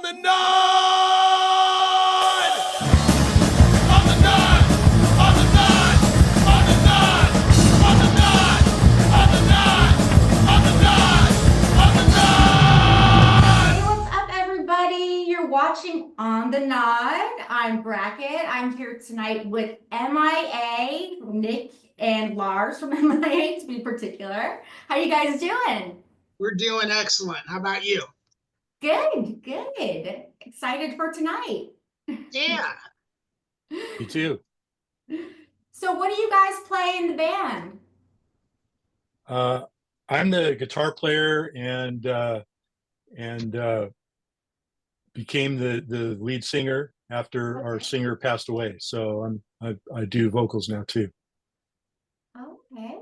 On the nod! On the nod! On the nod! On the nod! On the nod! On the nod! On the nod! On the nod! Hey, what's up, everybody? You're watching On the Nod. I'm Brackett. I'm here tonight with MIA, Nick and Lars from MIA to be particular. How you guys doing? We're doing excellent. How about you? Good, good. Excited for tonight. Yeah. Me too. So what do you guys play in the band? I'm the guitar player and became the lead singer after our singer passed away. So I do vocals now too. Okay,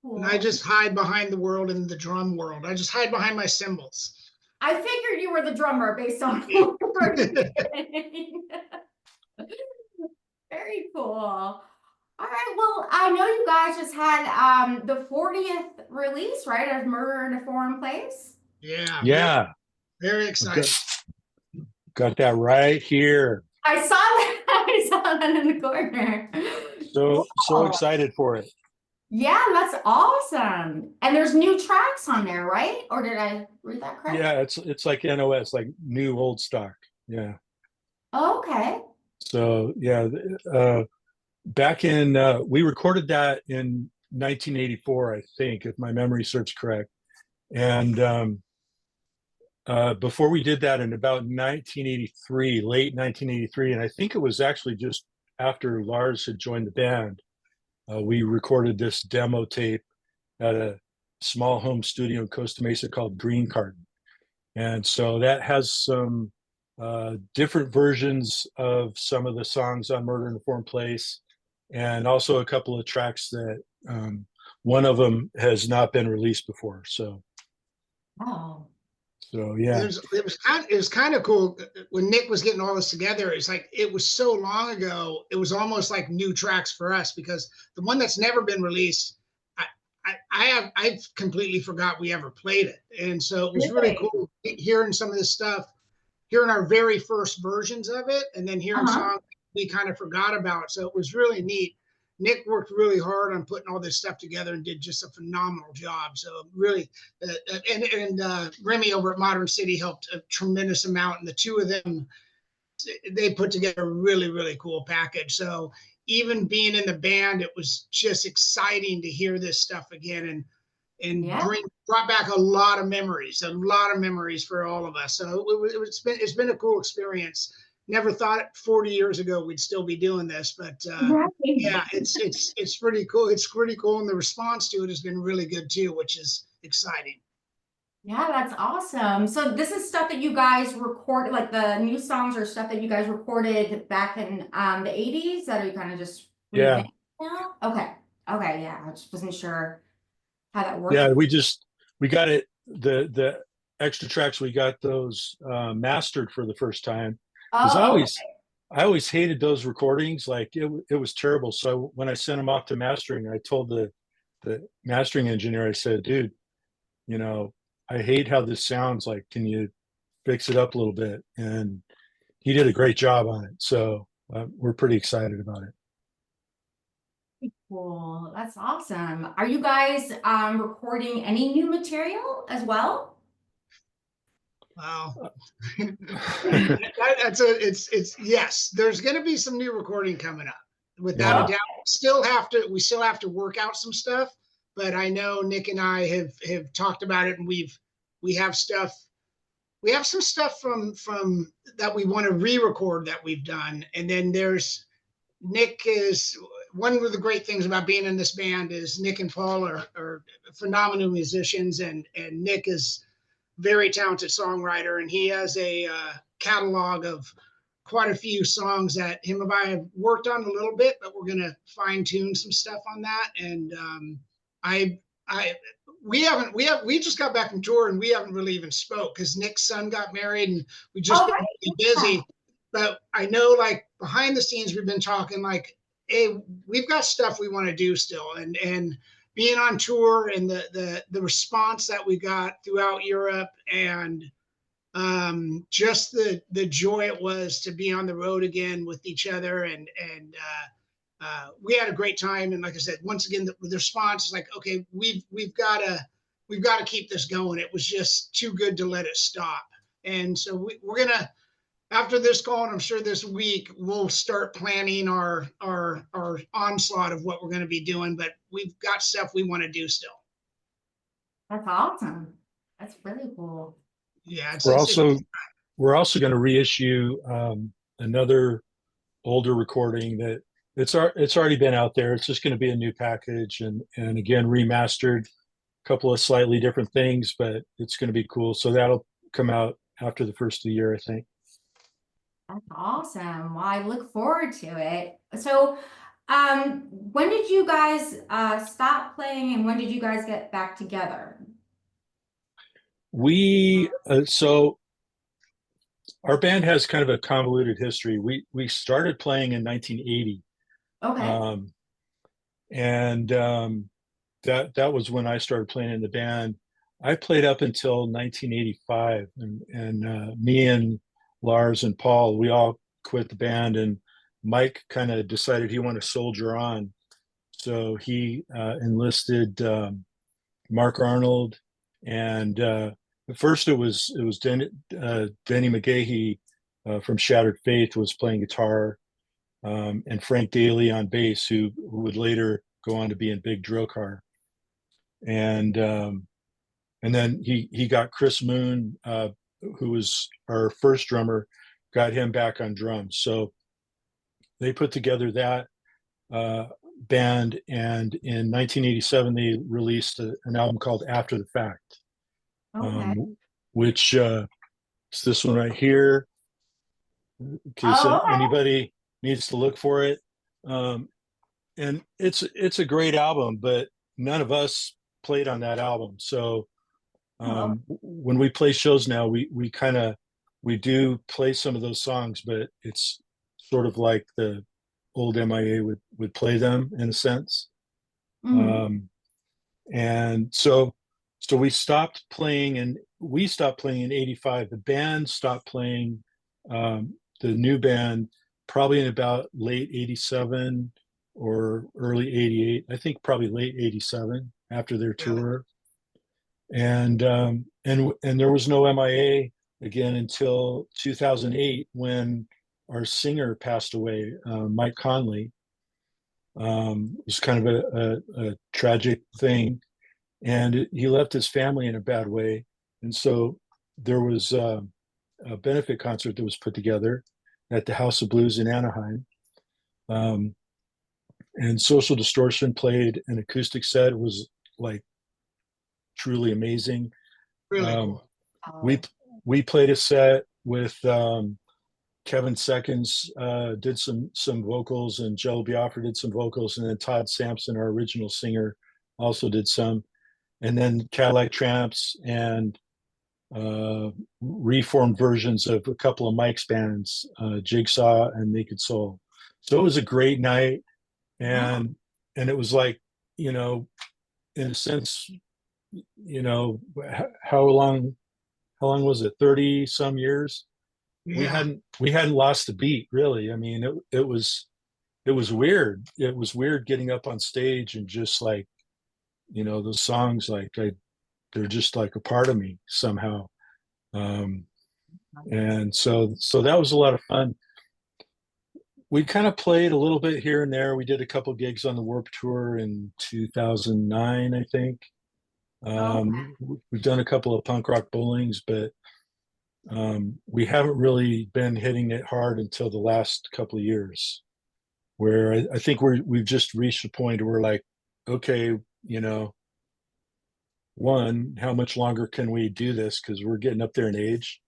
cool. And I just hide behind the world in the drum world. I just hide behind my cymbals. I figured you were the drummer based on what you were saying. Very cool. All right, well, I know you guys just had the 40th release, right, of Murder in a Foreign Place? Yeah. Very excited. Got that right here. I saw that. I saw that in the corner. So Wow. excited for it. Yeah, that's awesome. And there's new tracks on there, right? Or did I read that correct? Yeah, it's like NOS, like new old stock. Yeah. Okay. So yeah, back in we recorded that in 1984, I think, if my memory serves correct. And before we did that in about 1983, late 1983, and I think it was actually just after Lars had joined the band, we recorded this demo tape at a small home studio in Costa Mesa called Green Carton. And so that has some different versions of some of the songs on Murder in a Foreign Place, and also a couple of tracks that one of them has not been released before. So, Oh. so yeah. It was kind of cool when Nick was getting all this together. It's like it was so long ago. It was almost like new tracks for us because the one that's never been released, I've completely forgot we ever played it, and so it was really cool hearing some of this stuff, hearing our very first versions of it, and then hearing songs we kind of forgot about. So it was really neat. Nick worked really hard on putting all this stuff together and did just a phenomenal job. So really, and Remy over at Modern City helped a tremendous amount. And the two of them, they put together a really, really cool package. So even being in the band, it was just exciting to hear this stuff again and brought back a lot of memories for all of us. So it's been a cool experience. Never thought 40 years ago we'd still be doing this, but yeah, it's pretty cool. It's pretty cool, and the response to it has been really good too, which is exciting. Yeah, that's awesome. So this is stuff that you guys recorded, like the new songs or stuff that you guys recorded back in the 80s that are you kind of just now? Okay, yeah, I just wasn't sure how that works. Yeah, we got it, the extra tracks, we got those mastered for the first time. Because I always hated those recordings. Like it was terrible. So when I sent them off to mastering, I told the mastering engineer, I said, dude, I hate how this sounds. Like, can you fix it up a little bit? And he did a great job on it. So we're pretty excited about it. Cool. That's awesome. Are you guys recording any new material as well? Wow. Yes, there's going to be some new recording coming up without a doubt. We still have to work out some stuff, but I know Nick and I have talked about it, and we have some stuff from that we want to re-record that we've done. And then Nick is one of the great things about being in this band is Nick and Paul are phenomenal musicians, and Nick is very talented songwriter, and he has a catalog of quite a few songs that him and I have worked on a little bit, but we're going to fine tune some stuff on that. And we just got back from tour, and we haven't really even spoke because Nick's son got married, and we just been really busy. But I know, like, behind the scenes, we've been talking like, hey, we've got stuff we want to do still, and being on tour and the response that we got throughout Europe and just the joy it was to be on the road again with each other, and we had a great time. And like I said, once again, the response is like, okay, we've got to keep this going. It was just too good to let it stop. And so we're gonna, after this call, and I'm sure this week, we'll start planning our onslaught of what we're going to be doing. But we've got stuff we want to do still. That's awesome. That's really cool. Yeah, we're also going to reissue another older recording that it's already been out there. It's just going to be a new package and again remastered, a couple of slightly different things, but it's going to be cool. So that'll come out after the first of the year, I think. That's awesome. Well, I look forward to it. So, when did you guys stop playing, and when did you guys get back together? We so our band has kind of a convoluted history. We started playing in 1980, Okay. and that was when I started playing in the band. I played up until 1985, and me and Lars and Paul, we all quit the band, and Mike kind of decided he wanted to soldier on, so he enlisted Mark Arnold, and at first it was Denny McGahee from Shattered Faith was playing guitar, and Frank Daly on bass, who would later go on to be in Big Drillcar, and then he got Chris Moon, who was our first drummer, got him back on drums. So they put together that band, and in 1987 they released an album called After the Fact, Okay. which is this one right here, in case anybody needs to look for it. And it's a great album, but none of us played on that album. So when we play shows now, we do play some of those songs, but it's sort of like the old MIA would play them in a sense. And so we stopped playing, and we stopped playing in 85. The band stopped playing, the new band, probably in about late 87 or early 88. I think probably late 87 after their tour. And there was no MIA again until 2008, when our singer passed away, Mike Conley. It was kind of a tragic thing, and he left his family in a bad way. And so there was a benefit concert that was put together at the House of Blues in Anaheim. And Social Distortion played an acoustic set. It was like truly amazing. Really cool. We played a set with Kevin Seconds, did some vocals, and Joe Biafra did some vocals, and then Todd Sampson, our original singer, also did some. And then Cadillac Tramps and reformed versions of a couple of Mike's bands, Jigsaw and Naked Soul. So it was a great night, and it was like, in a sense, how long was it? 30 some years. Yeah. We hadn't lost a beat, really. I mean, it was weird. It was weird getting up on stage and just like, those songs, like they're just like a part of me somehow. And so that was a lot of fun. We kind of played a little bit here and there. We did a couple gigs on the Warped Tour in 2009, I think. We've done a couple of punk rock bowlings, but we haven't really been hitting it hard until the last couple of years, where I think we've just reached a point where we're like, okay, one, how much longer can we do this? Because we're getting up there in age.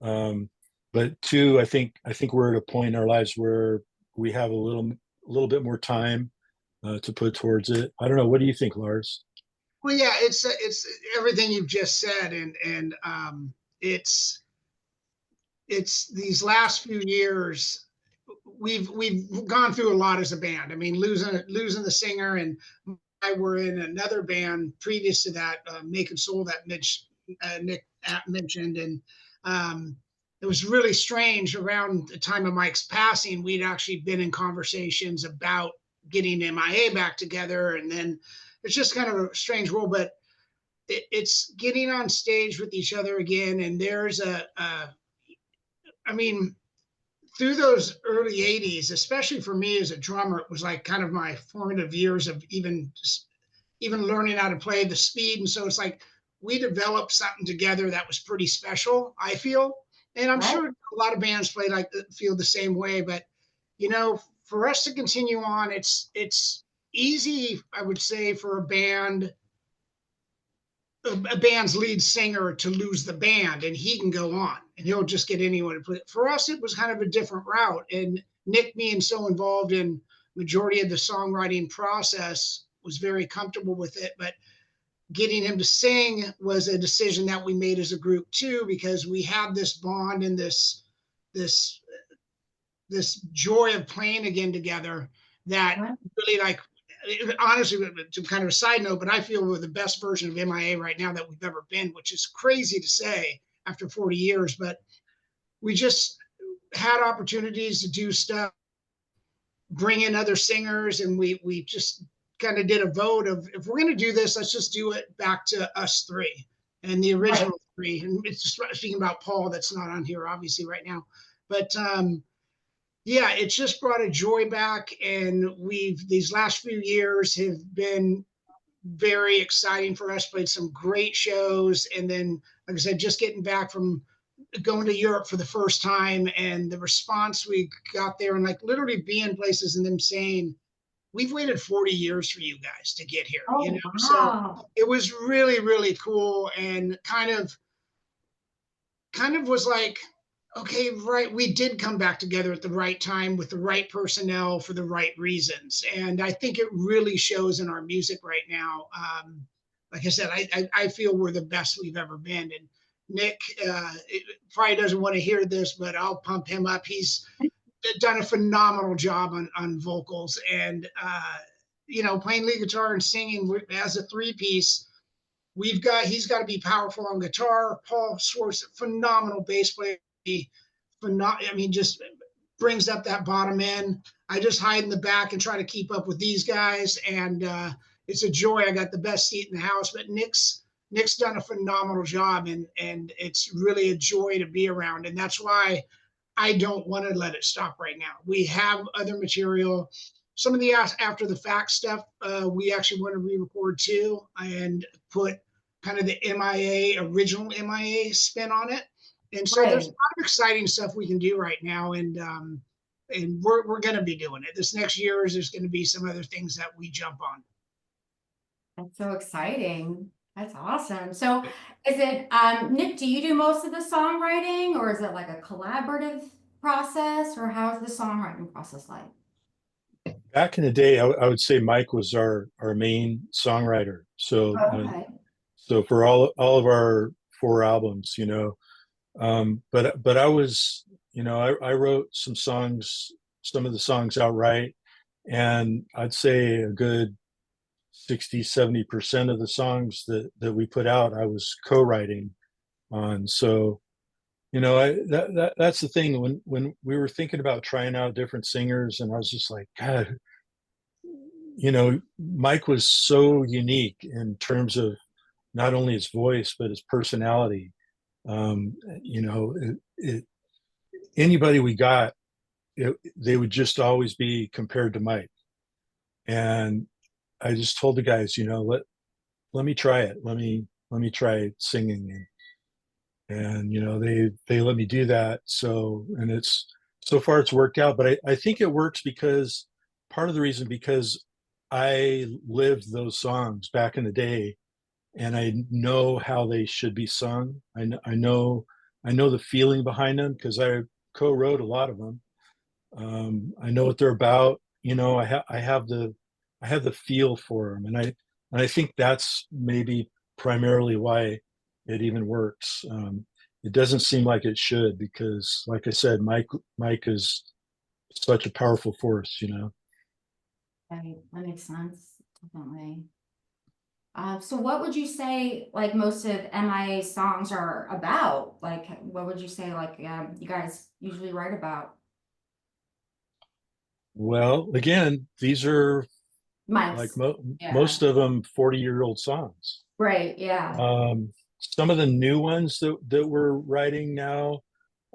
But two, I think we're at a point in our lives where we have a little bit more time to put towards it. I don't know. What do you think, Lars? Well, yeah, it's everything you've just said, and it's these last few years we've gone through a lot as a band. I mean, losing the singer, and I were in another band previous to that, Naked Soul, that Nick mentioned, and it was really strange. Around the time of Mike's passing, we'd actually been in conversations about getting MIA back together, and then it's just kind of a strange world, but it's getting on stage with each other again. And there's I mean, through those early 80s, especially for me as a drummer, it was like kind of my formative years of even learning how to play the speed. And so it's like we developed something together that was pretty special, I feel. And I'm Right. sure a lot of bands feel the same way. But you know, for us to continue on, it's easy, I would say, for a band's lead singer to lose the band and he can go on and he'll just get anyone to play. For us, it was kind of a different route. And Nick being so involved in majority of the songwriting process was very comfortable with it. But getting him to sing was a decision that we made as a group too, because we had this bond and this this joy of playing again together that Right. really, like, honestly, to kind of a side note, but I feel we're the best version of MIA right now that we've ever been, which is crazy to say after 40 years. But we just had opportunities to do stuff, bring in other singers, and we just kind of did a vote of, if we're going to do this, let's just do it back to us three and the Right. original three. And it's just speaking about Paul, that's not on here obviously right now, but yeah, it's just brought a joy back. And these last few years have been very exciting for us. Played some great shows. And then, like I said, just getting back from going to Europe for the first time, and the response we got there, and like literally being places and them saying, we've waited 40 years for you guys to get here, you Oh, know? So wow. it was really, really cool, and kind of was like, okay, right, we did come back together at the right time with the right personnel for the right reasons. And I think it really shows in our music right now. Like I said, I feel we're the best we've ever been. And Nick probably doesn't want to hear this, but I'll pump him up. He's done a phenomenal job on vocals, and you know, playing lead guitar and singing as a three-piece. He's got to be powerful on guitar. Paul Schwartz, phenomenal bass player. I mean, just brings up that bottom end. I just hide in the back and try to keep up with these guys, and it's a joy. I got the best seat in the house. But Nick's done a phenomenal job, and it's really a joy to be around. And that's why I don't want to let it stop right now. We have other material. Some of the after the fact stuff, we actually want to re-record too, and put kind of the original MIA spin on it. And so there's a Right. lot of exciting stuff we can do right now, and we're going to be doing it. This next year, there's going to be some other things that we jump on. That's so exciting. That's awesome. So is it, Nick, do you do most of the songwriting, or is it like a collaborative process, or how is the songwriting process like? Back in the day, I would say Mike was our main songwriter. So Oh, okay. so for all of our 4 albums, you know, but I was, you know, I wrote some songs, some of the songs outright, and I'd say a good 60-70% of the songs that we put out, I was co-writing on. So, you know, that's the thing. When we were thinking about trying out different singers, and I was just like, God, you know, Mike was so unique in terms of not only his voice but his personality. You know, anybody we got, they would just always be compared to Mike. And I just told the guys, you know, let me try it. Let me try singing, and you know, they let me do that. So, and it's so far it's worked out. But I think it works because part of the reason, because I lived those songs back in the day, and I know how they should be sung. I know the feeling behind them because I co-wrote a lot of them. I know what they're about. You know, I have the feel for them, and I think that's maybe primarily why it even works. It doesn't seem like it should, because, like I said, Mike is such a powerful force. You know. Right. That makes sense. Definitely. So what would you say like most of MIA songs are about? Like what would you say like you guys usually write about? Well, again, these are like Miles. Yeah. most of them 40-year-old songs. Right, yeah. Some of the new ones that we're writing now,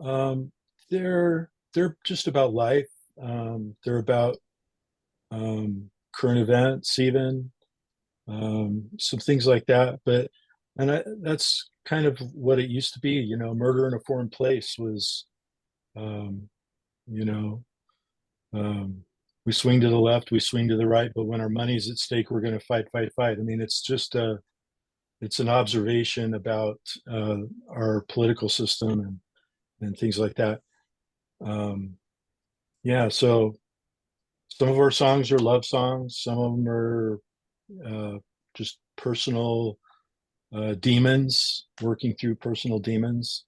um, they're just about life. They're about current events, even some things like that. But that's kind of what it used to be. You know, Murder in a Foreign Place was, um, you know, um, we swing to the left, we swing to the right, but when our money's at stake, we're going to fight, fight, fight. I mean, it's just it's an observation about our political system and things like that. Um, yeah, so some of our songs are love songs, some of them are uh, just personal demons, working through personal demons,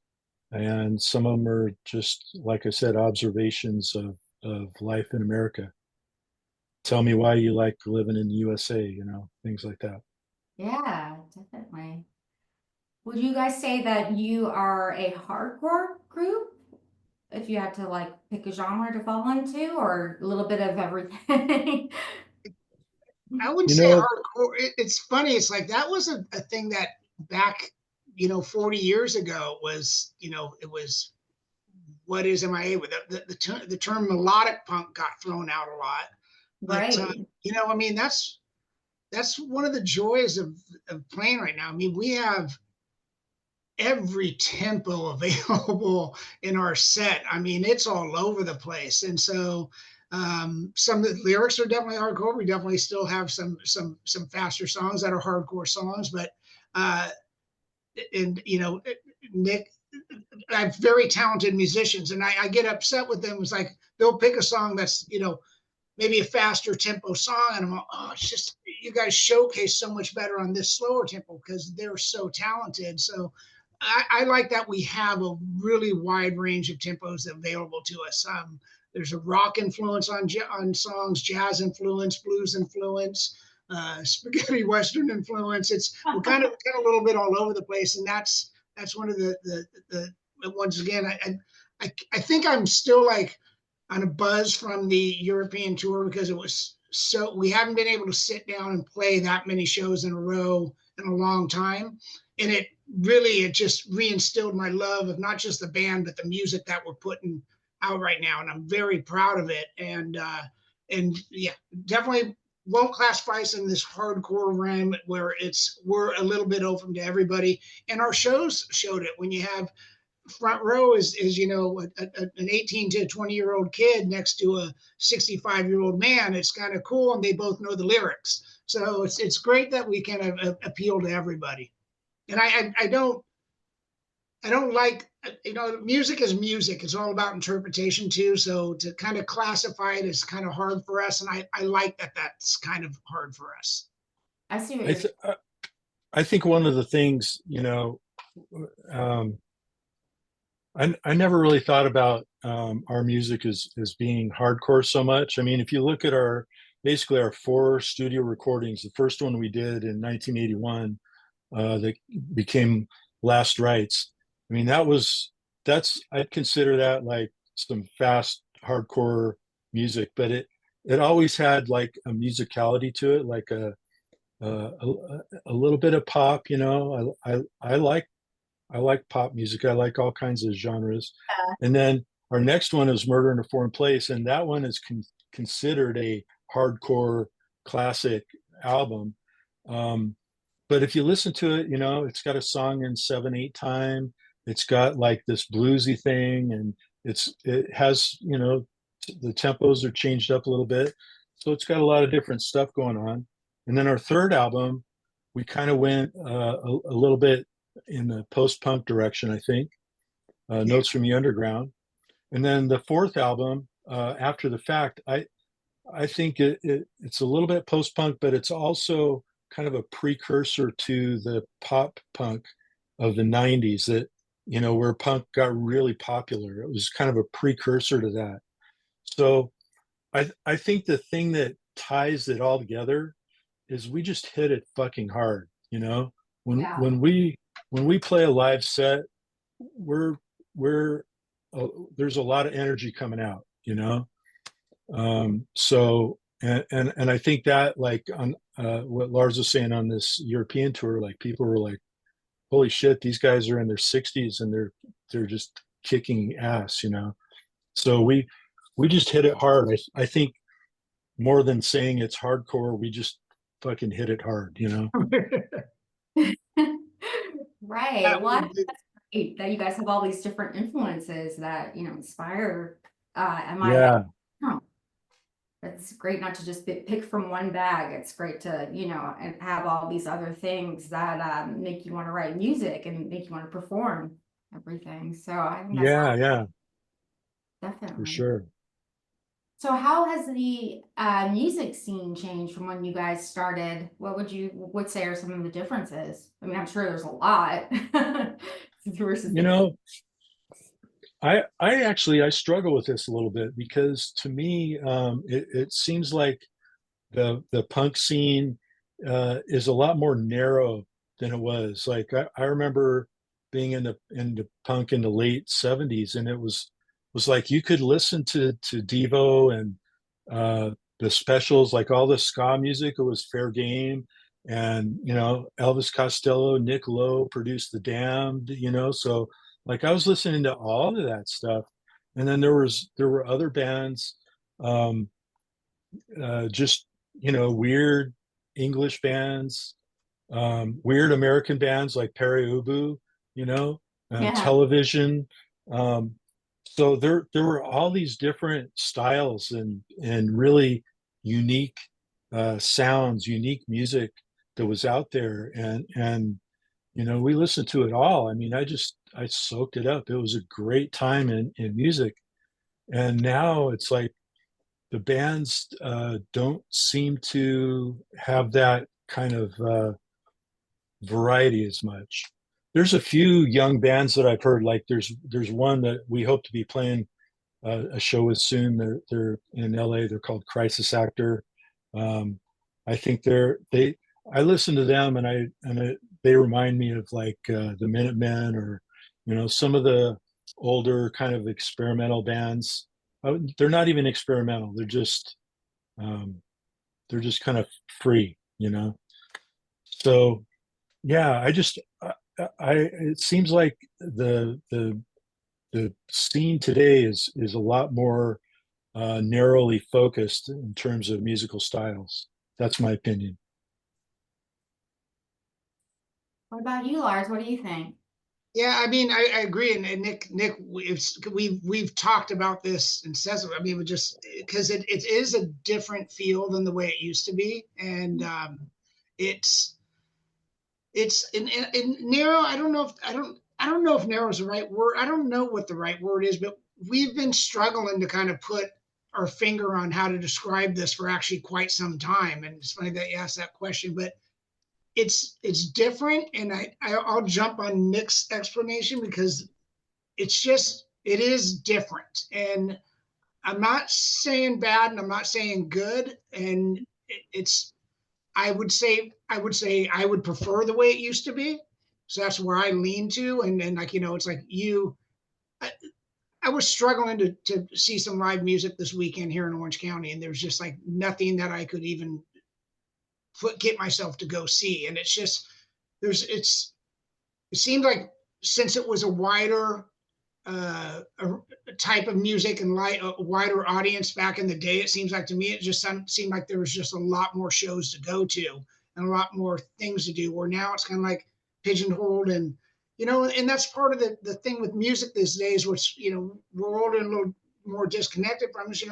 and some of them are just, like I said, observations of life in America. Tell me why you like living in the USA, you know, things like that. Yeah, definitely. Would you guys say that you are a hardcore group if you had to like pick a genre to fall into or a little bit of everything? I wouldn't You say know, hardcore. It's funny. It's like that was a thing that back, 40 years ago was, it was what is MIA with the term melodic punk got thrown out a lot. But Right. I mean, that's one of the joys of playing right now. I mean, we have every tempo available in our set. I mean, it's all over the place. And so some of the lyrics are definitely hardcore. We definitely still have some faster songs that are hardcore songs, but uh and Nick, I have very talented musicians, and I get upset with them. It's like they'll pick a song that's maybe a faster tempo song, and I'm like, oh, it's just you guys showcase so much better on this slower tempo because they're so talented. So I like that we have a really wide range of tempos available to us. There's a rock influence on songs, jazz influence, blues influence, spaghetti western influence. We're kind of a little bit all over the place, and that's one of the once again I think I'm still like on a buzz from the European tour because it was so we haven't been able to sit down and play that many shows in a row in a long time, and it just reinstilled my love of not just the band but the music that we're putting out right now, and I'm very proud of it. And yeah, definitely won't classify us in this hardcore realm where we're a little bit open to everybody, and our shows showed it. When you have front row is an 18 to 20-year-old kid next to a 65-year-old man, it's kind of cool, and they both know the lyrics, so it's great that we can appeal to everybody. And I don't like, music is music. It's all about interpretation too, so to kind of classify it is kind of hard for us, and I like that that's kind of hard for us. I see what I you're th I think one of the things, um, I never really thought about our music as being hardcore so much. I mean, if you look at basically our four studio recordings, the first one we did in 1981 that became Last Rites. I mean, I'd consider that like some fast hardcore music, but it always had like a musicality to it, like a little bit of pop. I like pop music. I like all kinds of genres. And then our next one is Murder in a Foreign Place, and that one is considered a hardcore classic album. Um, but if you listen to it, it's got a song in 7/8 time. It's got like this bluesy thing, and it has, the tempos are changed up a little bit. So it's got a lot of different stuff going on. And then our third album, we kind of went a little bit in the post-punk direction, I think. Yeah. Notes from the Underground. And then the fourth album, After the Fact, I think it's a little bit post-punk, but it's also kind of a precursor to the pop punk of the 90s that, where punk got really popular. It was kind of a precursor to that. So I think the thing that ties it all together is we just hit it fucking hard, you know? Yeah. When we play a live set, we're we're there's a lot of energy coming out, you know? So and I think that like on what Lars was saying on this European tour, like people were like, holy shit, these guys are in their 60s and they're just kicking ass, you know? So we just hit it hard. I think more than saying it's hardcore, we just fucking hit it hard, you know? Right. Well, I think that's great that you guys have all these different influences that, inspire, Yeah. It's great not to just pick from one bag. It's great to, and have all these other things that make you want to write music and make you want to perform everything. So I think that's Yeah, for definitely. sure. So how has the music scene changed from when you guys started? What would say are some of the differences? I mean, I'm sure there's a lot. You know, I actually I struggle with this a little bit because to me it seems like the punk scene is a lot more narrow than it was. Like I remember being in the punk in the late 70s, and it was like you could listen to Devo and the Specials, like all the ska music. It was fair game, and Elvis Costello, Nick Lowe produced the Damned. So like I was listening to all of that stuff, and then there were other bands. Just weird English bands, weird American bands like Perry Ubu, Yeah. Television. So there were all these different styles and really unique sounds, unique music that was out there, and we listened to it all. I mean, I soaked it up. It was a great time in music, and now it's like the bands don't seem to have that kind of variety as much. There's a few young bands that I've heard. Like there's one that we hope to be playing a show with soon. They're in LA. They're called Crisis Actor. I think they. I listen to them they remind me of like the Minutemen or some of the older kind of experimental bands. They're not even experimental. Um, they're just kind of free, So yeah, it seems like the scene today is a lot more narrowly focused in terms of musical styles. That's my opinion. What about you, Lars? What do you think? Yeah, I mean, I agree, and Nick, we've talked about this incessantly. I mean, we just because it is a different feel than the way it used to be, and it's in narrow. I don't know if narrow is the right word. I don't know what the right word is, but we've been struggling to kind of put our finger on how to describe this for actually quite some time. And it's funny that you asked that question, but it's different, and I'll jump on Nick's explanation because it is different, and I'm not saying bad and I'm not saying good, and it's I would prefer the way it used to be, so that's where I lean to, and then like it's like I, I was struggling to see some live music this weekend here in Orange County, and there's just like nothing that I could even get myself to go see, and it's just it seemed like since it was a wider a type of music and a wider audience back in the day, it seems like to me it just seemed like there was just a lot more shows to go to and a lot more things to do, where now it's kind of like pigeonholed, and and that's part of the thing with music these days, which we're all a little more disconnected from is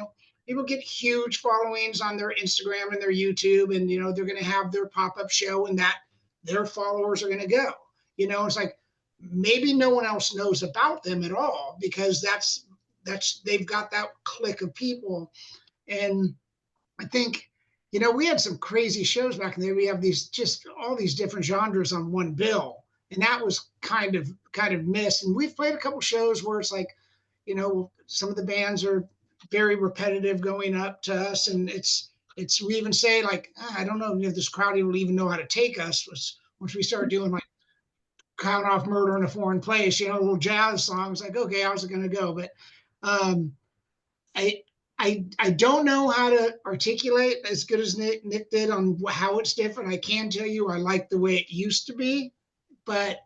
people get huge followings on their Instagram and their YouTube, and they're going to have their pop-up show, and that their followers are going to go. It's like maybe no one else knows about them at all because that's they've got that clique of people. And I think we had some crazy shows back in there. We have just all these different genres on one bill, and that was kind of missed. And we've played a couple shows where it's like some of the bands are very repetitive going up to us, and we even say like, I don't know if this crowd will even know how to take us. Once we start doing like Count Off Murder in a Foreign Place, little jazz songs, like, okay, how's it going to go? But um, I, I don't know how to articulate as good as Nick did on how it's different. I can tell you I like the way it used to be, but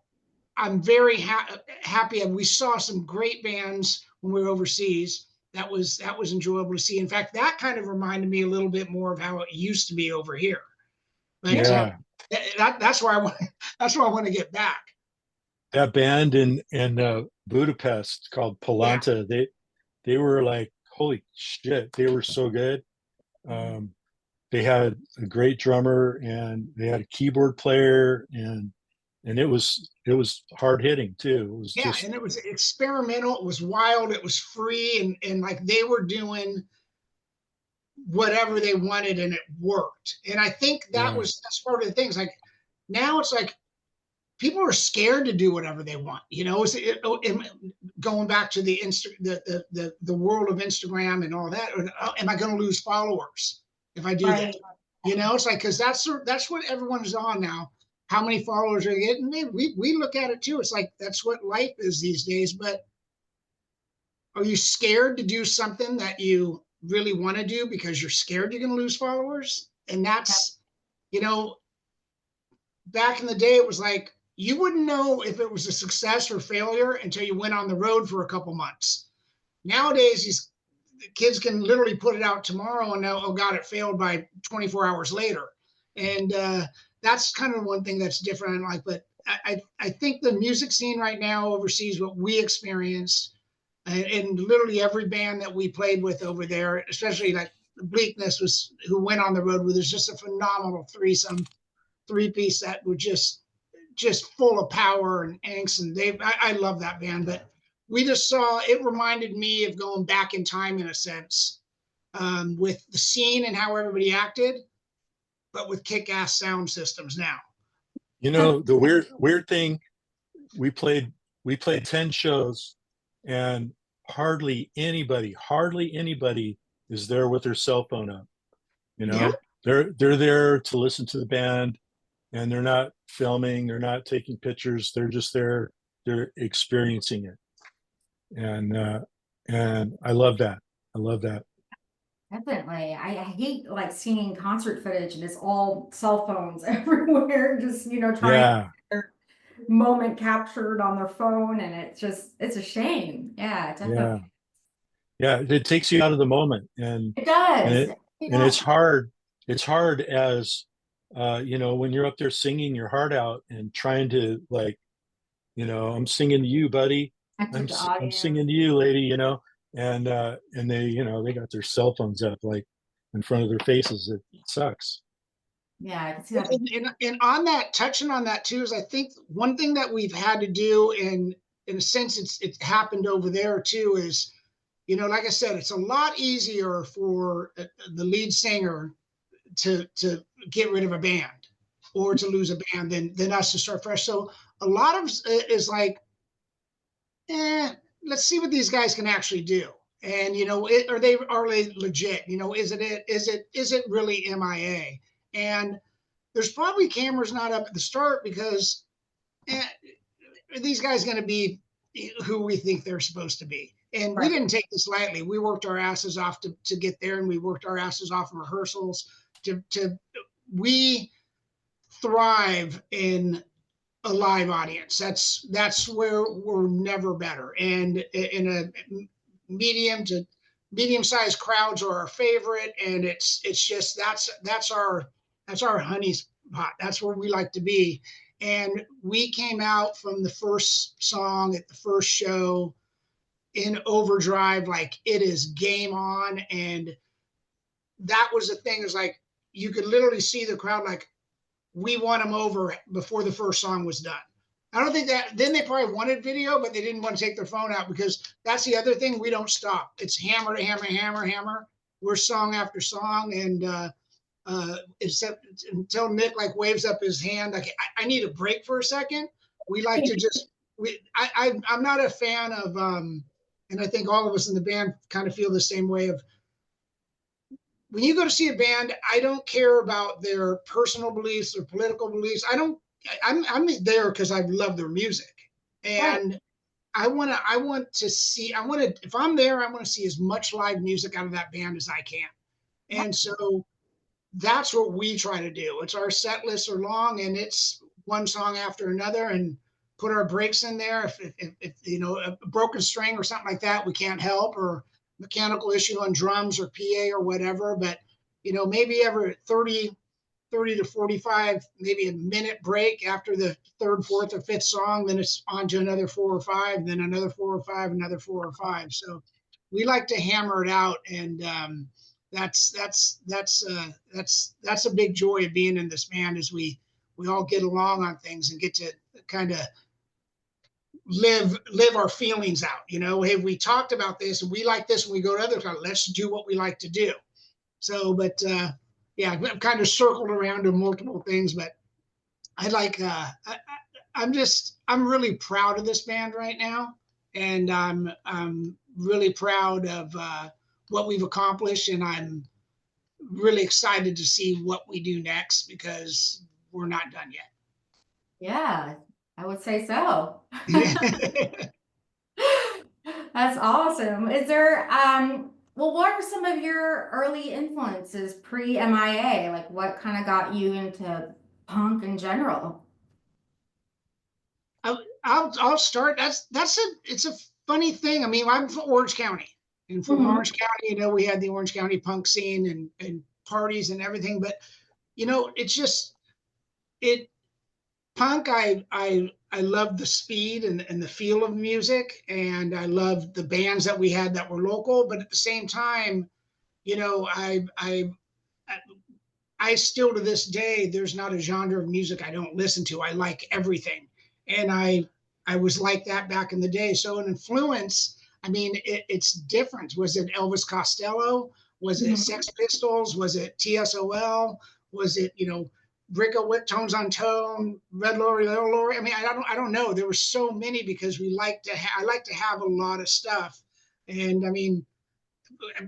I'm very happy. And we saw some great bands when we were overseas. That was enjoyable to see. In fact, that kind of reminded me a little bit more of how it used to be over here. But Yeah. that's why I want to get back. That band in Budapest called Polanta, they were like, holy shit, they were so good. They had a great drummer and they had a keyboard player, and it was hard hitting too. It was just, and it was experimental. It was wild. It was free, and like they were doing whatever they wanted, and it worked. And I think that's part of the things. Like now, it's like people are scared to do whatever they want. Going back to the world of Instagram and all that. Am I going to lose followers if I do that? It's like, because that's what everyone is on now. How many followers are you getting? We look at it too. It's like that's what life is these days. But are you scared to do something that you really want to do because you're scared you're going to lose followers? And that's, back in the day, it was like you wouldn't know if it was a success or failure until you went on the road for a couple months. Nowadays, these kids can literally put it out tomorrow and know, oh God, it failed by 24 hours later. And that's kind of one thing that's different. But I think the music scene right now overseas, what we experienced, and literally every band that we played with over there, especially like Bleakness who went on the road with us, just a phenomenal three-piece that were just full of power and angst. And I love that band. But we just saw, it reminded me of going back in time in a sense, with the scene and how everybody acted, but with kick-ass sound systems now. The weird thing, we played 10 shows, and hardly anybody is there with their cell phone up. They're there to listen to the band, and they're not filming, they're not taking pictures, they're just there, they're experiencing it. And I love that. Definitely. I hate like seeing concert footage and it's all cell phones everywhere, just trying to get their moment captured on their phone, and it's a shame. Yeah, definitely. Yeah, it takes you out of the moment, and it does. and it's hard as when you're up there singing your heart out and trying to, like, I'm singing to you, buddy, I'm singing to you, lady, and they got their cell phones up like in front of their faces. It sucks. Yeah, I can see that. And on that, touching on that too, is I think one thing that we've had to do, in a sense it's happened over there too, is like I said, it's a lot easier for the lead singer to get rid of a band or to lose a band than us to start fresh. So a lot of is like, let's see what these guys can actually do. And are they legit? Is it really MIA? And there's probably cameras not up at the start because are these guys going to be who we think they're supposed to be? And we didn't take this lightly. We worked our asses off to get there, and we worked our asses off in rehearsals we thrive in a live audience. That's where we're never better. And in a medium-sized crowds are our favorite, and it's just that's our honey spot. That's where we like to be. And we came out from the first song at the first show in overdrive, like it is game on. And that was the thing, is like you could literally see the crowd like, we won them over before the first song was done. I don't think that, then they probably wanted video, but they didn't want to take their phone out, because that's the other thing. We don't stop. It's hammer to hammer, hammer, hammer. We're song after song. And except until Nick like waves up his hand, like, I need a break for a second. We like to just, I'm not a fan of, and I think all of us in the band kind of feel the same way, of when you go to see a band, I don't care about their personal beliefs or political beliefs. I'm there because I love their music, Right. and I want to see, if I'm there, I want to see as much live music out of that band as I can. Yeah. And so that's what we try to do. It's our set lists are long, and it's one song after another, and put our breaks in there. If you know, a broken string or something like that, we can't help, or mechanical issue on drums or PA or whatever. But you know, maybe every 30 to 45, maybe a minute break after the third, fourth, or fifth song. Then it's on to another 4 or 5, then another 4 or 5, another 4 or 5. So we like to hammer it out, and that's a big joy of being in this band, is we all get along on things and get to kind of live our feelings out. You know, hey, we talked about this and we like this, and we go to other times, let's do what we like to do. So, but yeah, I've kind of circled around to multiple things, but I like I'm really proud of this band right now, and I'm really proud of what we've accomplished, and I'm really excited to see what we do next, because we're not done yet. Yeah, I would say so. Yeah. That's awesome. Is there, well, what are some of your early influences pre-MIA? Like what kind of got you into punk in general? I'll start. It's a funny thing. I mean, I'm from Orange County. And from Mhm. Orange County, you know, we had the Orange County punk scene and parties and everything. But you know, it's just it punk. I love the speed and the feel of music, and I love the bands that we had that were local. But at the same time, you know, I still, to this day, there's not a genre of music I don't listen to. I like everything, and I was like that back in the day. So an influence, I mean, it's different. Was it Elvis Costello? Was it Mhm. Sex Pistols? Was it TSOL? Was it, you know, Rico Wick, Tones on Tone, Red Lorry, Little Lorry? I mean, I don't know. There were so many, because I like to have a lot of stuff, and I mean,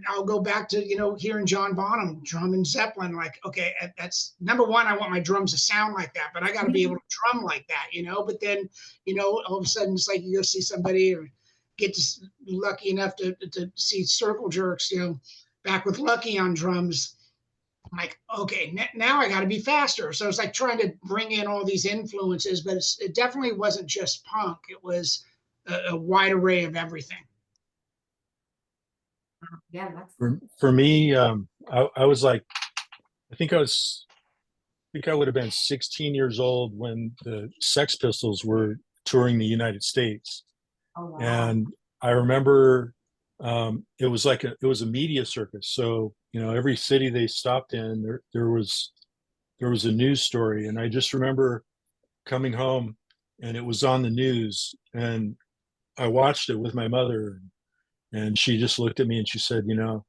I'll go back to, you know, hearing John Bonham drumming Zeppelin. Like, okay, that's number one. I want my drums to sound like that, but I got to be able to drum like that, you know. But then, you know, all of a sudden it's like you go see somebody, or get to lucky enough to see Circle Jerks, you know, back with Lucky on drums. I'm like, okay, now I got to be faster. So it's like trying to bring in all these influences, but it definitely wasn't just punk. It was a wide array of everything. Yeah, that's For me, I was like, I think I was, I think I would have been 16 years old when the Sex Pistols were touring the United States. oh wow. And I remember it was like it was a media circus. So, you know, every city they stopped in, there was a news story. And I just remember coming home and it was on the news, and I watched it with my mother, and she just looked at me and she said, you know,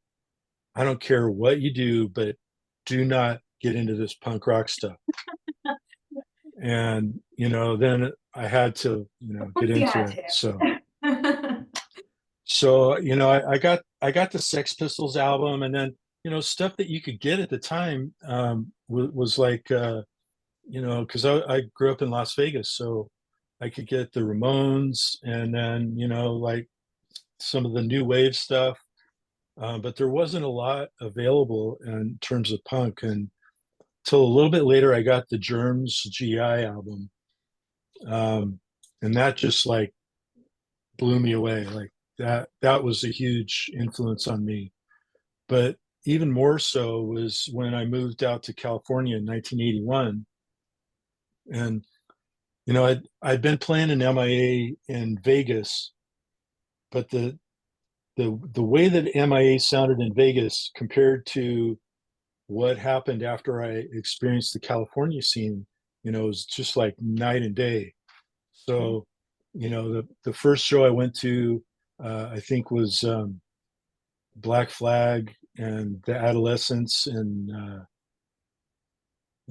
I don't care what you do, but do not get into this punk rock stuff. And, you know, then I had to, you know, Of get course you into had it. to. So, you know, I got the Sex Pistols album, and then, you know, stuff that you could get at the time was like, you know, because I grew up in Las Vegas, so I could get the Ramones, and then, you know, like some of the new wave stuff. But there wasn't a lot available in terms of punk. And till a little bit later, I got the Germs GI album. Um, and that just like blew me away. Like that was a huge influence on me. But even more so was when I moved out to California in 1981. And, you know, I'd been playing in MIA in Vegas, but the way that MIA sounded in Vegas compared to what happened after I experienced the California scene, you know, was just like night and day. So, you know, the first show I went to, I think was Black Flag and the Adolescents, and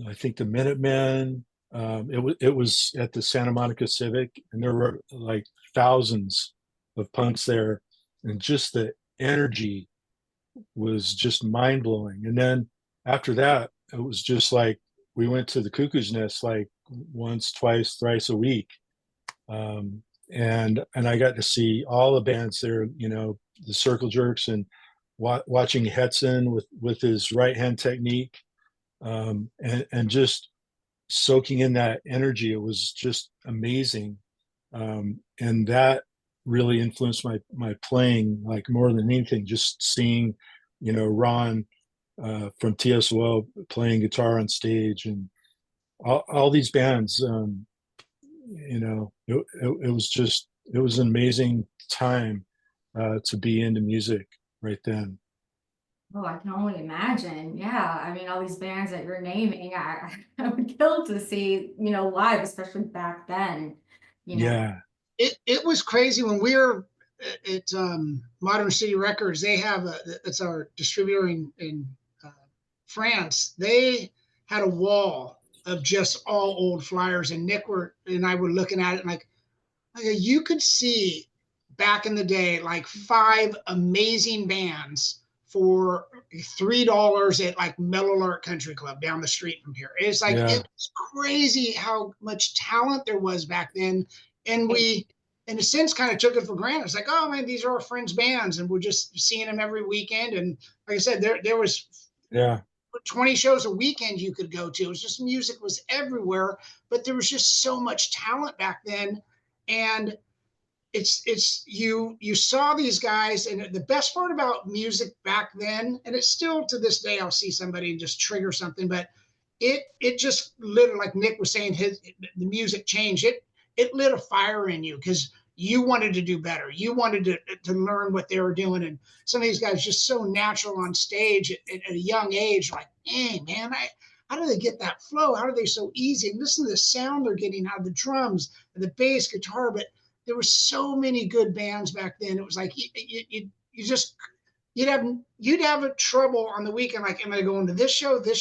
I think the Minutemen. It was at the Santa Monica Civic, and there were like thousands of punks there, and just the energy was just mind blowing. And then after that, it was just like we went to the Cuckoo's Nest like once, twice, thrice a week. And I got to see all the bands there, you know, the Circle Jerks, and watching Hetson with his right hand technique, and just soaking in that energy. It was just amazing, and that really influenced my playing like more than anything. Just seeing, you know, Ron from TSOL playing guitar on stage, and all these bands. You know, it was just, it was an amazing time to be into music right then. Oh, I can only imagine. Yeah, I mean, all these bands that you're naming, I would kill to see, you know, live, especially back then. You know. Yeah, It was crazy when we were at Modern City Records. They have it's our distributor in uh, France. They had a wall of just all old flyers, and and I were looking at it and like you could see back in the day like five amazing bands for $3 at like Mellow Lark Country Club down the street from here. It's like yeah, it was crazy how much talent there was back then, and we, in a sense, kind of took it for granted. It's like, oh man, these are our friends' bands, and we're just seeing them every weekend. And like I said, there was yeah. 20 shows a weekend you could go to. It was just music was everywhere, but there was just so much talent back then. And it's you saw these guys, and the best part about music back then, and it's still to this day, I'll see somebody and just trigger something, but it just lit, like Nick was saying, the music changed. It lit a fire in you because you wanted to do better. You wanted to learn what they were doing. And some of these guys just so natural on stage at a young age, like, hey man, how do they get that flow? How are they so easy? And listen to the sound they're getting out of the drums and the bass guitar. But there were so many good bands back then. It was like you just you'd have a trouble on the weekend. Like, am I going to this show, or this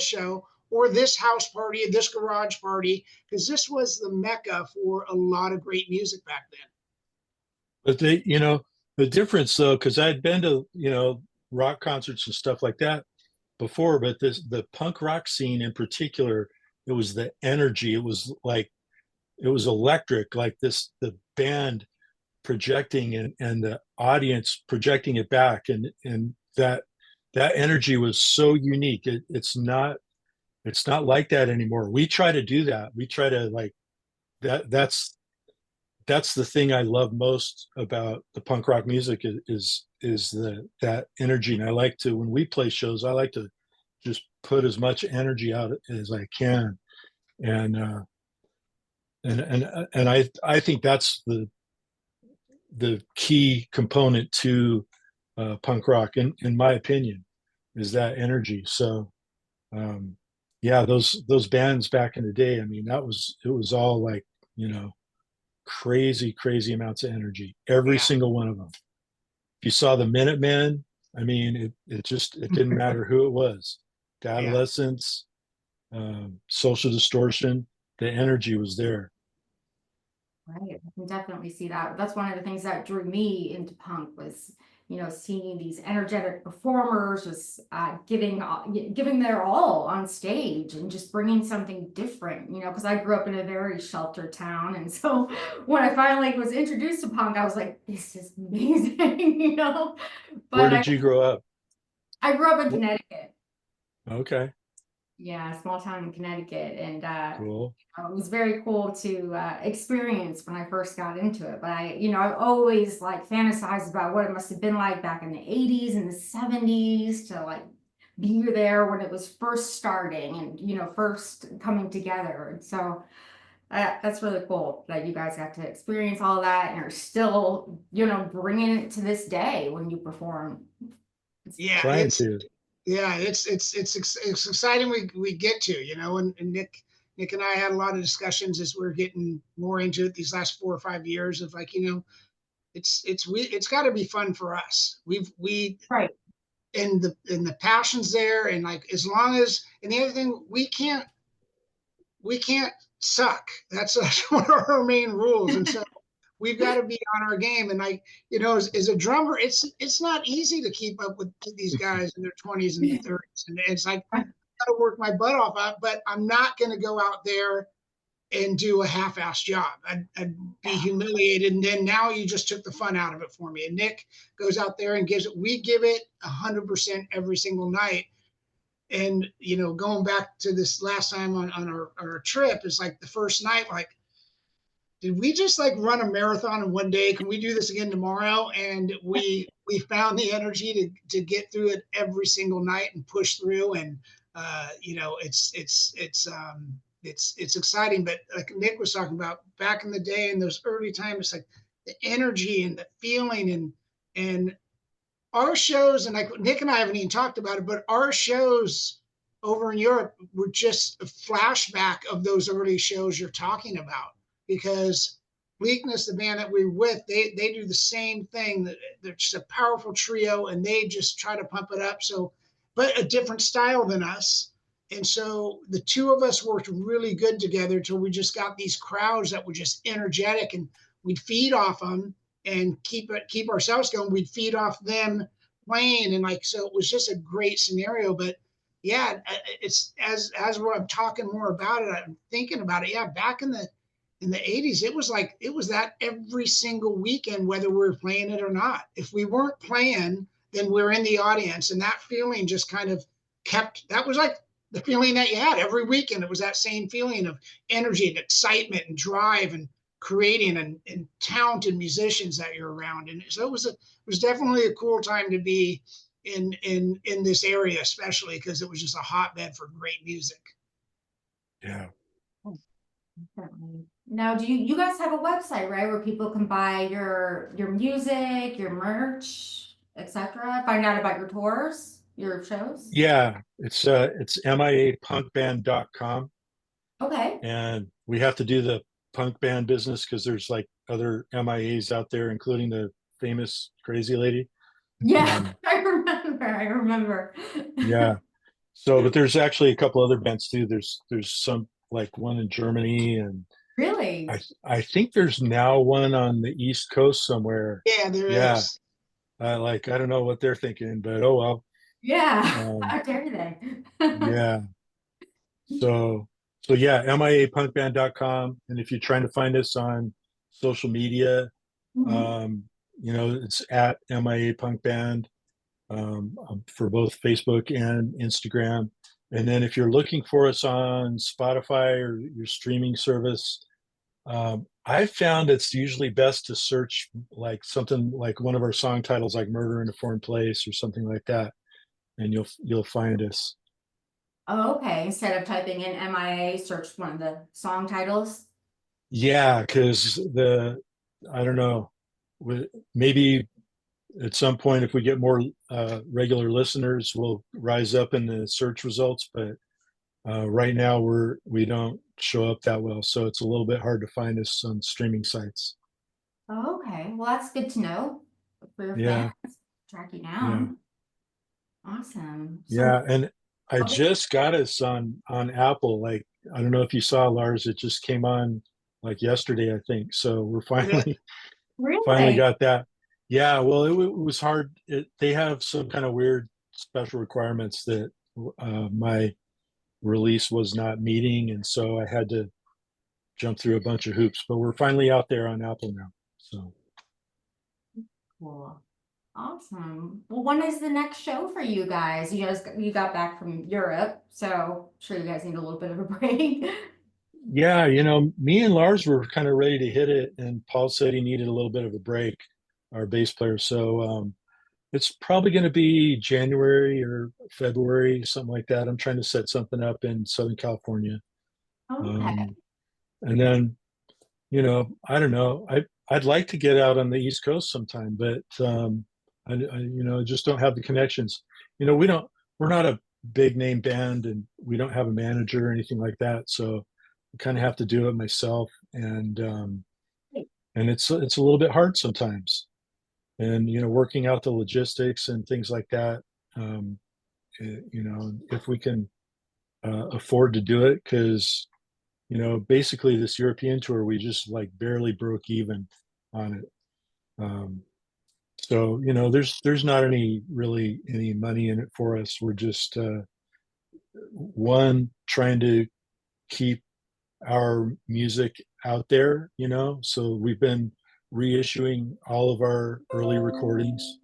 show, or this house party, or this garage party? Because this was the mecca for a lot of great music back then. But they, you know, the difference though, because I'd been to, you know, rock concerts and stuff like that before, but the punk rock scene in particular, it was the energy. It was like it was electric, like the band projecting, and the audience projecting it back, and that energy was so unique. It's not like that anymore. We try to do that. We try to like that's the thing I love most about the punk rock music is that energy. And I like to, when we play shows, I like to just put as much energy out as I can. And I think that's the key component to punk rock, in my opinion, is that energy. So yeah, those bands back in the day, I mean, it was all like, you know, crazy amounts of energy, every Yeah. single one of them. If you saw the Minutemen, I mean, it didn't matter who it was. The Yeah. Adolescents, Social Distortion, the energy was there. Right, I can definitely see that. That's one of the things that drew me into punk was, you know, seeing these energetic performers just giving their all on stage and just bringing something different, you know, because I grew up in a very sheltered town. And so when I finally was introduced to punk, I was like, this is amazing, you know. Where But did you grow up? I grew up in Connecticut. Okay, Yeah, small town in Connecticut. And cool. it was very cool to experience when I first got into it. But you know, I've always like fantasized about what it must have been like back in the 80s and the 70s to like be there when it was first starting and, you know, first coming together. And so that's really cool that you guys got to experience all that and are still, you know, bringing it to this day when you perform. Yeah, Trying to. it's exciting. We get to, you know, and Nick and I had a lot of discussions as we're getting more into it these last 4 or 5 years of like, you know, it's got to be fun for us. We Right. and the passion's there, and like as long as, and the other thing, we can't suck. That's one of our main rules. And so we've got to be on our game. And like, as a drummer, it's not easy to keep up with these guys in their 20s and 30s. And it's like, I got to work my butt off, but I'm not going to go out there and do a half-assed job. I'd be humiliated. And then now you just took the fun out of it for me. And Nick goes out there and we give it 100% every single night. And, going back to this last time on our trip, it's like the first night, like, did we just like run a marathon in one day? Can we do this again tomorrow? And we found the energy to get through it every single night and push through. And it's exciting. But like Nick was talking about back in the day in those early times, it's like the energy and the feeling and our shows, and like Nick and I haven't even talked about it, but our shows over in Europe were just a flashback of those early shows you're talking about. Because Bleakness, the band that we're with, they do the same thing. They're just a powerful trio, and they just try to pump it up. So, but a different style than us. And so the two of us worked really good together till we just got these crowds that were just energetic, and we'd feed off them and keep ourselves going. We'd feed off them playing, and like, so it was just a great scenario. But yeah, it's as I'm talking more about it, I'm thinking about it. Yeah, back in the 80s, it was that every single weekend, whether we were playing it or not. If we weren't playing, then we're in the audience, and that feeling just kind of that was like the feeling that you had every weekend. It was that same feeling of energy and excitement and drive and creating and talented musicians that you're around. And so it was definitely a cool time to be in this area, especially because it was just a hotbed for great music. Yeah. Definitely. Now, do you guys have a website, right, where people can buy your music, your merch, etc., find out about your tours, your shows? Yeah, it's miapunkband.com. Okay. And we have to do the punk band business because there's like other MIAs out there, including the famous Crazy Lady. Yeah, I remember. Yeah. So, but there's actually a couple other bands too. There's some, like one in Germany, and Really? I think there's now one on the East Coast somewhere. Yeah, there Yeah. is. I don't know what they're thinking, but oh well. Yeah. How dare they? Yeah. So yeah, miapunkband.com. And if you're trying to find us on social media, Mhm. it's at MIA Punk Band, for both Facebook and Instagram. And then if you're looking for us on Spotify or your streaming service, I've found it's usually best to search like something like one of our song titles, like "Murder in a Foreign Place" or something like that, and you'll find us. Oh, okay. Instead of typing in MIA, search one of the song titles. Yeah, because I don't know, maybe at some point if we get more regular listeners, we'll rise up in the search results. But right now we don't show up that well, so it's a little bit hard to find us on streaming sites. Oh, okay. Well, that's good to know for your Yeah, fans. Track you yeah, down. Awesome. yeah. So, And I okay. just got us on Apple. Like, I don't know if you saw, Lars, it just came on like yesterday, I think. So we're finally Really? got that. Yeah, well, it was hard. They have some kind of weird special requirements that my release was not meeting, and so I had to jump through a bunch of hoops. But we're finally out there on Apple now. So Cool. Awesome. Well, when is the next show for you guys? You got back from Europe, so I'm sure you guys need a little bit of a break. yeah, me and Lars were kind of ready to hit it, and Paul said he needed a little bit of a break, our bass player. So it's probably going to be January or February, something like that. I'm trying to set something up in Southern California. Okay. Um, and then, I don't know. I'd like to get out on the East Coast sometime, but I just don't have the connections. We're not a big name band, and we don't have a manager or anything like that. So I kind of have to do it myself, and it's a little bit hard sometimes. And working out the logistics and things like that. Um, if we can afford to do it, because basically this European tour, we just like barely broke even. on it. So, there's not really any money in it for us. We're just, one, trying to keep our music out there, so we've been reissuing all of our early recordings.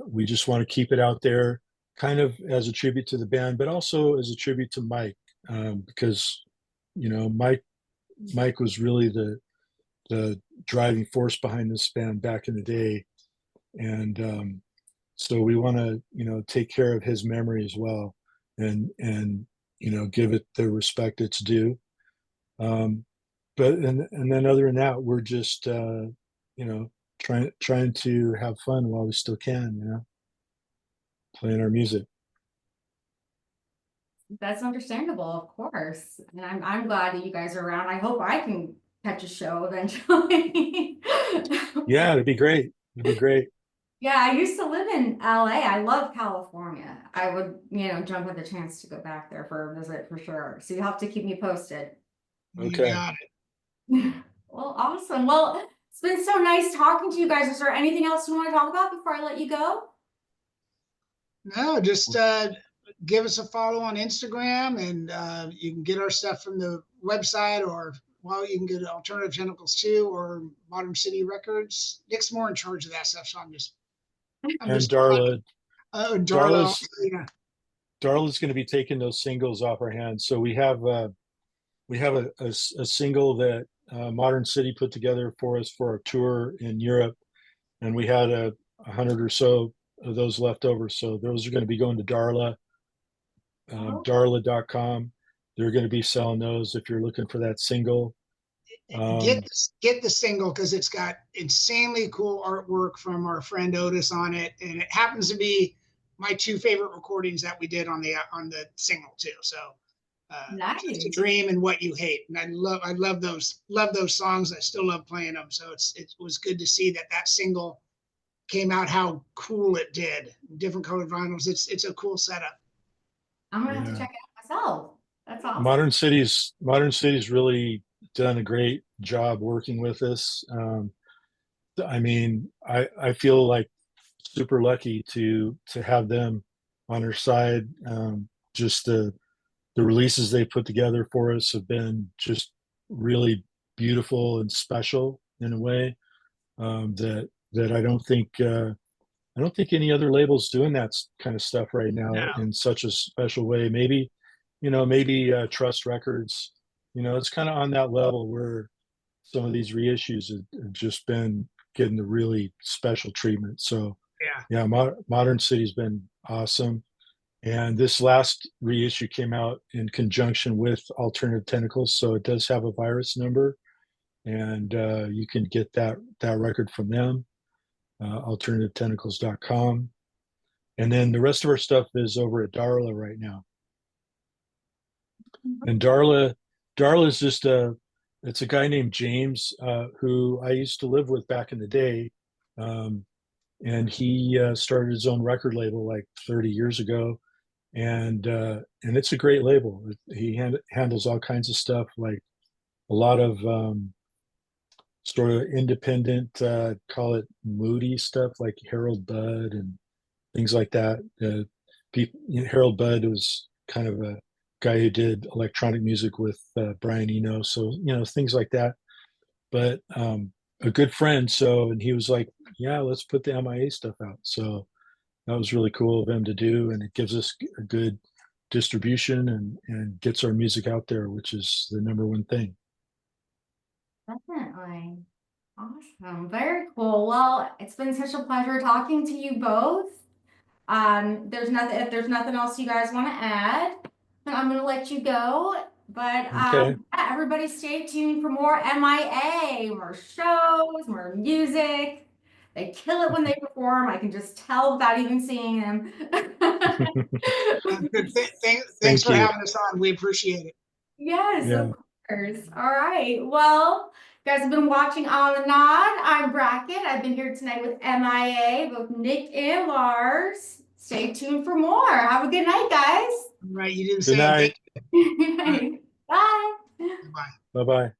We just want to keep it out there kind of as a tribute to the band, but also as a tribute to Mike, because Mike was really the driving force behind this band back in the day. And so we want to take care of his memory as well, and give it the respect it's due. But and then other than that, we're just trying to have fun while we still can, playing our music. That's understandable, of course. And I'm glad that you guys are around. I hope I can catch a show eventually. Yeah, it'd be great. It'd be great. Yeah, I used to live in LA. I love California. I would, jump at the chance to go back there for a visit for sure. So you'll have to keep me posted. You Okay. got it. Well, awesome. Well, it's been so nice talking to you guys. Is there anything else you want to talk about before I let you go? No, just give us a follow on Instagram, and you can get our stuff from the website, or you can get Alternative Tentacles too, or Modern City Records. Nick's more in charge of that stuff, so I'm just Darla, Darla, yeah. Darla's going to be taking those singles off our hands. So we have a single that Modern City put together for us for our tour in Europe, and we had 100 or so of those left over. So those are going to be going to Darla, darla.com. They're going to be selling those if you're looking for that single. Get the single, because it's got insanely cool artwork from our friend Otis on it, and it happens to be my two favorite recordings that we did on the single too. So Nice. Just a Dream and What You Hate, and I love those songs. I still love playing them. So it was good to see that single came out how cool it did. Different colored vinyls. It's a cool setup. I'm gonna have to check it out myself. That's awesome. Modern City's really done a great job working with us. I mean, I feel like super lucky to have them on our side. Just the releases they put together for us have been just really beautiful and special in a way, that I don't think any other label's doing that kind of stuff right now in such a special way. Maybe Trust Records, it's kind of on that level where some of these reissues have just been getting the really special treatment. So yeah, Modern City's been awesome. And this last reissue came out in conjunction with Alternative Tentacles, so it does have a virus number, and you can get that record from them, alternativetentacles.com. And then the rest of our stuff is over at Darla right now. And Darla is just it's a guy named James, who I used to live with back in the day. And he started his own record label like 30 years ago. And it's a great label. He handles all kinds of stuff, like a lot of sort of independent, call it moody stuff, like Harold Budd and things like that. Harold Budd was kind of a guy who did electronic music with Brian Eno, so things like that. But a good friend, and he was like, "Yeah, let's put the MIA stuff out." So that was really cool of him to do, and it gives us a good distribution and gets our music out there, which is the number one thing. Definitely. Awesome. Very cool. Well, it's been such a pleasure talking to you both. If there's nothing else you guys want to add, then I'm gonna let you go. But Okay. yeah, everybody stay tuned for more MIA, more shows, more music. They kill it when they perform. I can just tell without even seeing them. Good. Thanks for having us on. We appreciate it. Yes, Yeah. of course. All right. Well, you guys have been watching On the Nod. I'm Brackett. I've been here tonight with MIA, both Nick and Lars. Stay tuned for more. Have a good night, guys. All right, you do the Good same. night. Thank you. Bye. Bye. Bye-bye.